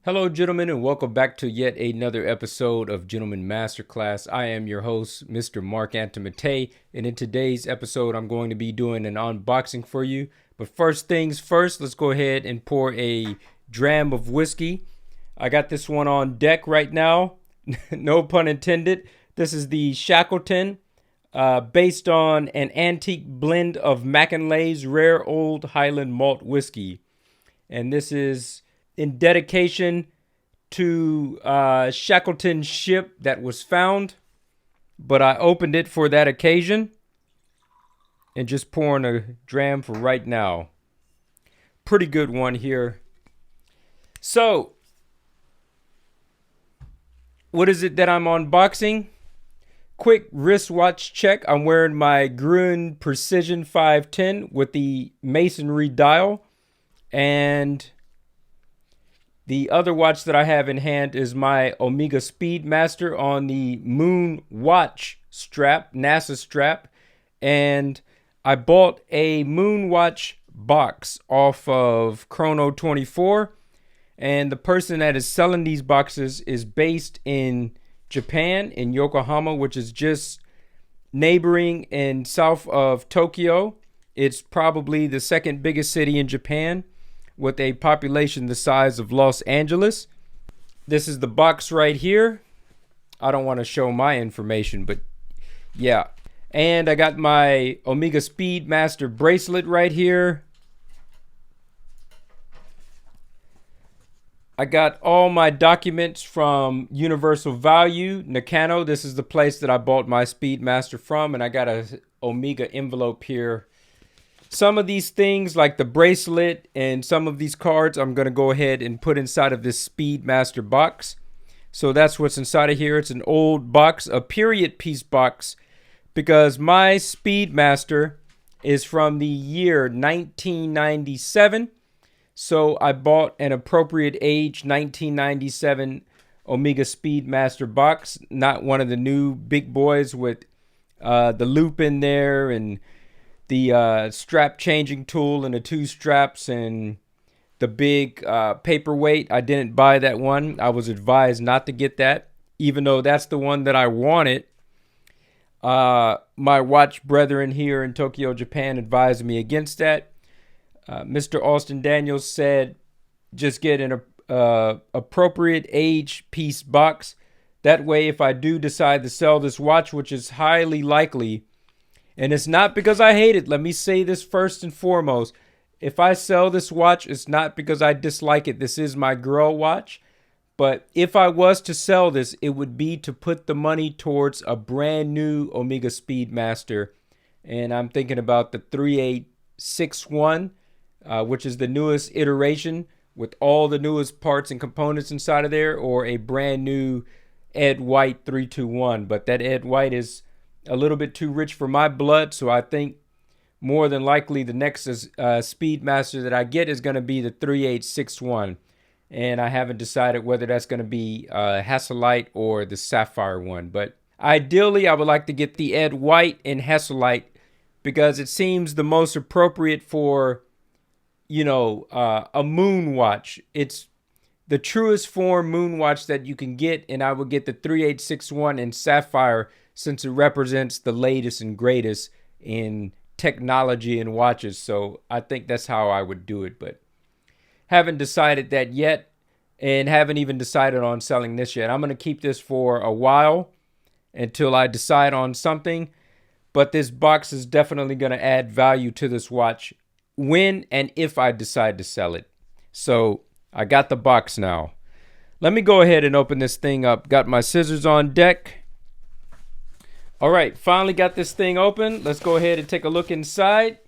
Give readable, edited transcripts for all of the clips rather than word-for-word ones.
Hello, gentlemen, and welcome back to yet another episode of Gentleman Masterclass. I am your host, Mr. Mark Antimate, and in today's episode, I'm going to be doing an unboxing for you. But first things first, let's go ahead and pour a dram of whiskey. I got this one on deck right now, no pun intended. This is the Shackleton, based on an antique blend of Mackinlay's rare old Highland malt whiskey. And this is in dedication to Shackleton's ship that was found, but I opened it for that occasion and just pouring a dram for right now. Pretty good one here. So, what is it that I'm unboxing? Quick wristwatch check. I'm wearing my Gruen Precision 510 with the masonry dial, and the other watch that I have in hand is my OMEGA Speedmaster on the Moonwatch strap, NASA strap. And I bought a Moonwatch box off of Chrono24. And the person that is selling these boxes is based in Japan, in Yokohama, which is just neighboring and south of Tokyo. It's probably the second biggest city in Japan, with a population the size of Los Angeles. This is the box right here. I don't want to show my information, but yeah. And I got my OMEGA Speedmaster bracelet right here. I got all my documents from Universal Value, Nakano. This is the place that I bought my Speedmaster from, and I got a OMEGA envelope here. Some of these things, like the bracelet and some of these cards, I'm going to go ahead and put inside of this Speedmaster box. So that's what's inside of here. It's an old box, a period piece box, because my Speedmaster is from the year 1997. So I bought an appropriate age 1997 OMEGA Speedmaster box, not one of the new big boys with the loop in there and the strap changing tool and the two straps and the big paperweight. I didn't buy that one. I was advised not to get that, even though that's the one that I wanted. My watch brethren here in Tokyo, Japan advised me against that. Mr. Austin Daniels said just get an appropriate age piece box. That way, if I do decide to sell this watch, which is highly likely, and it's not because I hate it. Let me say this first and foremost. If I sell this watch, it's not because I dislike it. This is my girl watch. But if I was to sell this, it would be to put the money towards a brand new OMEGA Speedmaster. And I'm thinking about the 3861, which is the newest iteration with all the newest parts and components inside of there, or a brand new Ed White 321. But that Ed White is a little bit too rich for my blood, so I think more than likely the next Speedmaster that I get is going to be the 3861, and I haven't decided whether that's going to be Hasselite or the Sapphire one. But ideally, I would like to get the Ed White and Hasselite because it seems the most appropriate for, a moon watch. It's the truest form moon watch that you can get, and I would get the 3861 and Sapphire since it represents the latest and greatest in technology and watches. So I think that's how I would do it, but haven't decided that yet, and haven't even decided on selling this yet. I'm going to keep this for a while until I decide on something, but this box is definitely going to add value to this watch when and if I decide to sell it. So I got the box now. Let me go ahead and open this thing up. Got my scissors on deck. All right, finally got this thing open. Let's go ahead and take a look inside.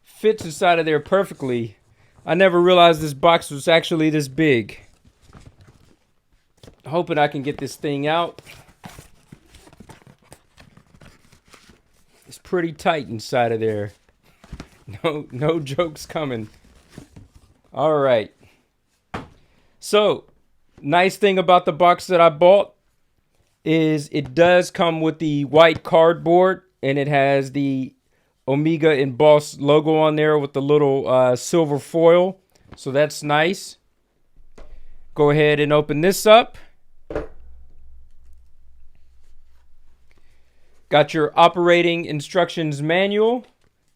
Fits inside of there perfectly. I never realized this box was actually this big. Hoping I can get this thing out. It's pretty tight inside of there. No jokes coming. All right. So, nice thing about the box that I bought is it does come with the white cardboard, and it has the OMEGA embossed logo on there with the little silver foil. So that's nice. Go ahead and open this up. Got your operating instructions manual.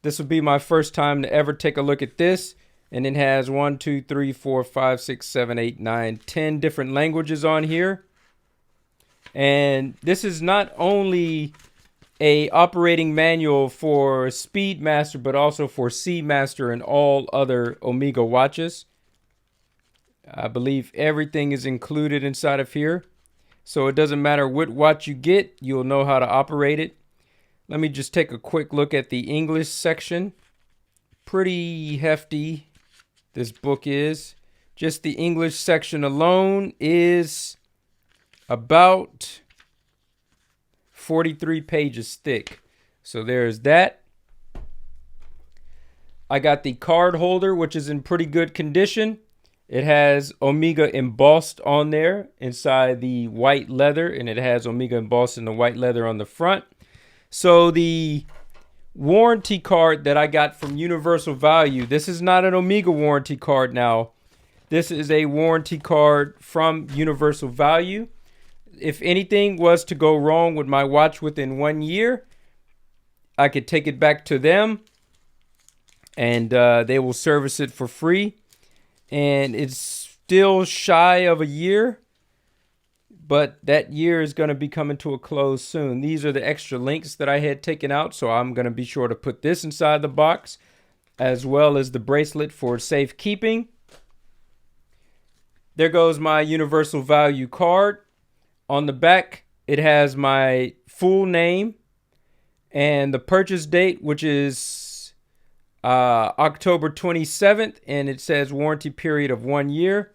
This will be my first time to ever take a look at this. And it has 1, 2, 3, 4, 5, 6, 7, 8, 9, 10 different languages on here. And this is not only a operating manual for Speedmaster, but also for Seamaster and all other Omega watches. I believe everything is included inside of here. So it doesn't matter what watch you get, you'll know how to operate it. Let me just take a quick look at the English section. Pretty hefty, this book is. Just the English section alone is about 43 pages thick. So there's that. I got the card holder, which is in pretty good condition. It has Omega embossed on there inside the white leather, and it has Omega embossed in the white leather on the front. So the warranty card that I got from Universal Value, this is not an Omega warranty card now. This is a warranty card from Universal Value. If anything was to go wrong with my watch within 1 year, I could take it back to them, and they will service it for free. And it's still shy of a year, but that year is going to be coming to a close soon. These are the extra links that I had taken out, so I'm going to be sure to put this inside the box, as well as the bracelet for safekeeping. There goes my Universal Value card. On the back, it has my full name and the purchase date, which is October 27th, and it says warranty period of 1 year.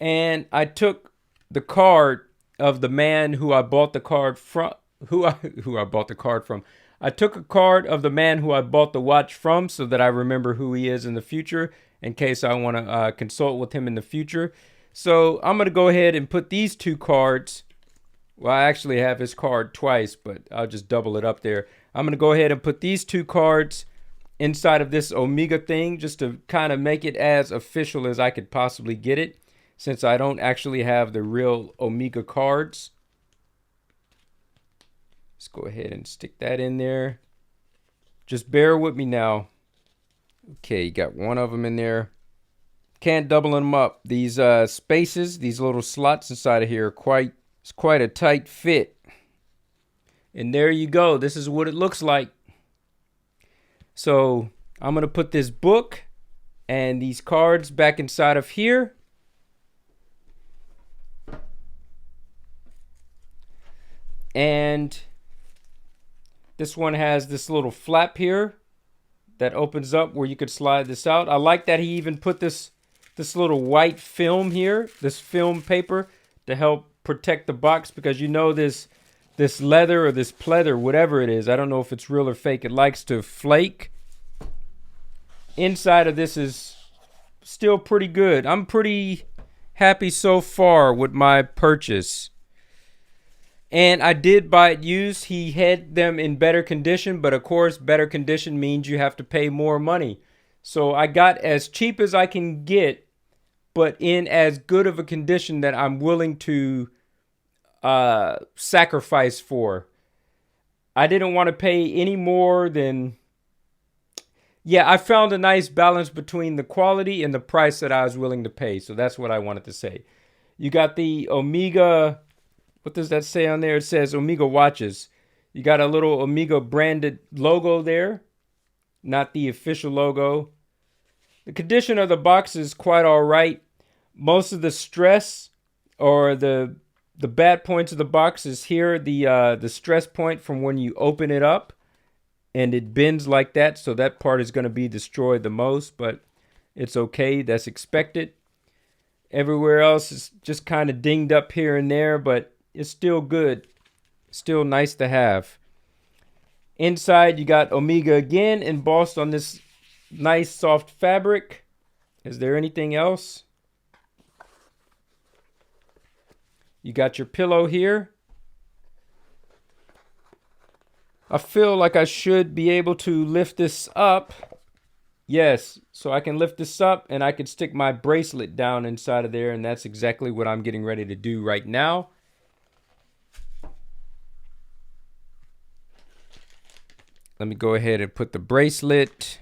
And I took the card of the man who I bought the card from, who I bought the card from. I took a card of the man who I bought the watch from, so that I remember who he is in the future, in case I want to consult with him in the future. So I'm going to go ahead and put these two cards. Well, I actually have his card twice, but I'll just double it up there. I'm going to go ahead and put these two cards inside of this Omega thing, just to kind of make it as official as I could possibly get it, since I don't actually have the real Omega cards. Let's go ahead and stick that in there. Just bear with me now. Okay, you got one of them in there. Can't double them up. These spaces, these little slots inside of here are it's quite a tight fit. And there you go. This is what it looks like. So I'm going to put this book and these cards back inside of here. And this one has this little flap here that opens up where you could slide this out. I like that he even put this little white film here, this film paper, to help protect the box, because you know this leather or this pleather, whatever it is, I don't know if it's real or fake, it likes to flake. Inside of this is still pretty good. I'm pretty happy so far with my purchase. And I did buy it used. He had them in better condition, but of course, better condition means you have to pay more money. So I got as cheap as I can get, but in as good of a condition that I'm willing to sacrifice for. I didn't want to pay any more than... Yeah, I found a nice balance between the quality and the price that I was willing to pay. So that's what I wanted to say. You got the Omega... What does that say on there? It says Omega watches. You got a little Omega branded logo there. Not the official logo. The condition of the box is quite all right. Most of the stress or the bad points of the box is here. The stress point from when you open it up and it bends like that. So that part is going to be destroyed the most, but it's okay. That's expected. Everywhere else is just kind of dinged up here and there, but it's still good. Still nice to have. Inside, you got Omega again embossed on this nice soft fabric. Is there anything else? You got your pillow here. I feel like I should be able to lift this up. Yes, so I can lift this up and I can stick my bracelet down inside of there, and that's exactly what I'm getting ready to do right now. Let me go ahead and put the bracelet.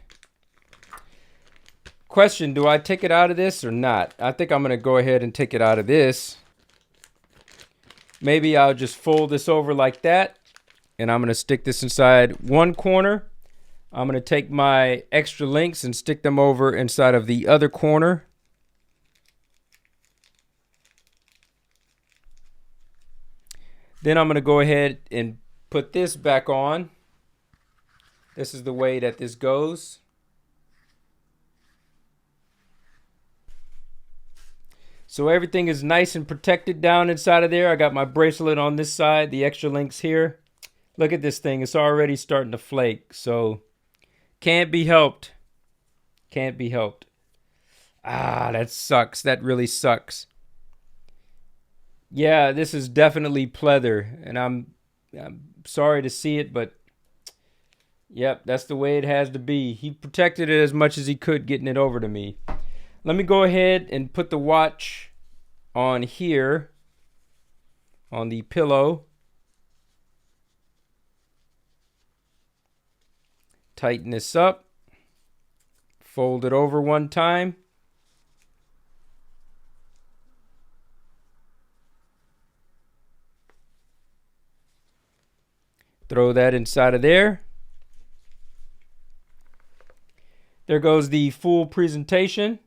Question, do I take it out of this or not? I think I'm going to go ahead and take it out of this. Maybe I'll just fold this over like that, and I'm going to stick this inside one corner. I'm going to take my extra links and stick them over inside of the other corner. Then I'm going to go ahead and put this back on. This is the way that this goes. So everything is nice and protected down inside of there. I got my bracelet on this side, the extra links here. Look at this thing. It's already starting to flake. So can't be helped. Can't be helped. Ah, that sucks. That really sucks. Yeah, this is definitely pleather, and I'm sorry to see it, but yep, that's the way it has to be. He protected it as much as he could getting it over to me. Let me go ahead and put the watch on here on the pillow. Tighten this up. Fold it over one time. Throw that inside of there. There goes the full presentation.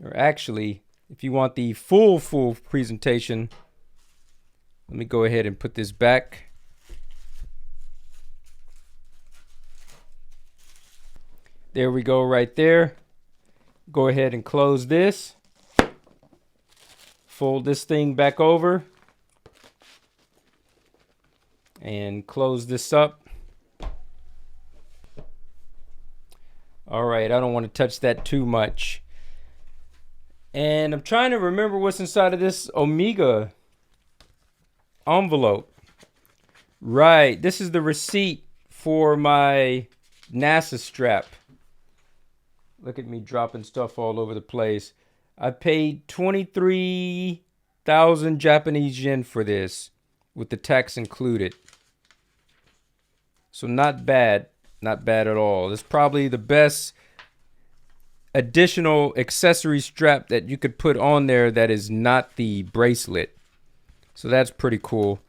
Or actually, if you want the full presentation, let me go ahead and put this back. There we go right there. Go ahead and close this. Fold this thing back over. And close this up. All right, I don't want to touch that too much. And I'm trying to remember what's inside of this OMEGA envelope. Right, this is the receipt for my NASA strap. Look at me dropping stuff all over the place. I paid 23,000 Japanese yen for this, with the tax included. So not bad. Not bad at all. It's probably the best additional accessory strap that you could put on there that is not the bracelet. So that's pretty cool.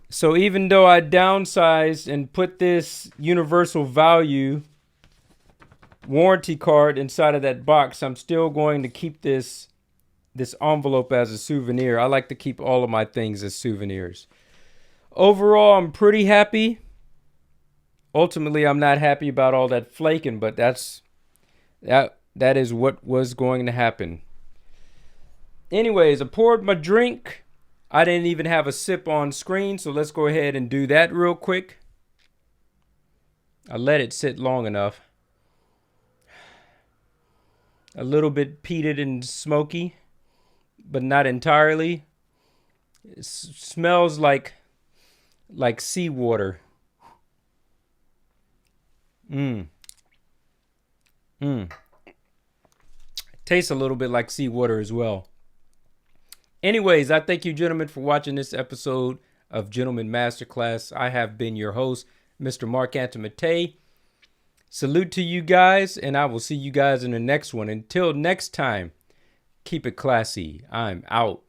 So even though I downsized and put this universal value warranty card inside of that box, I'm still going to keep this envelope as a souvenir. I like to keep all of my things as souvenirs. Overall, I'm pretty happy. Ultimately, I'm not happy about all that flaking, but that is what was going to happen. Anyways, I poured my drink. I didn't even have a sip on screen, so let's go ahead and do that real quick. I let it sit long enough. A little bit peated and smoky, but not entirely. It smells like seawater. Tastes a little bit like seawater as well. Anyways, I thank you, gentlemen, for watching this episode of Gentleman Masterclass. I have been your host, Mr. Mark Antimate. Salute to you guys, and I will see you guys in the next one. Until next time, keep it classy. I'm out.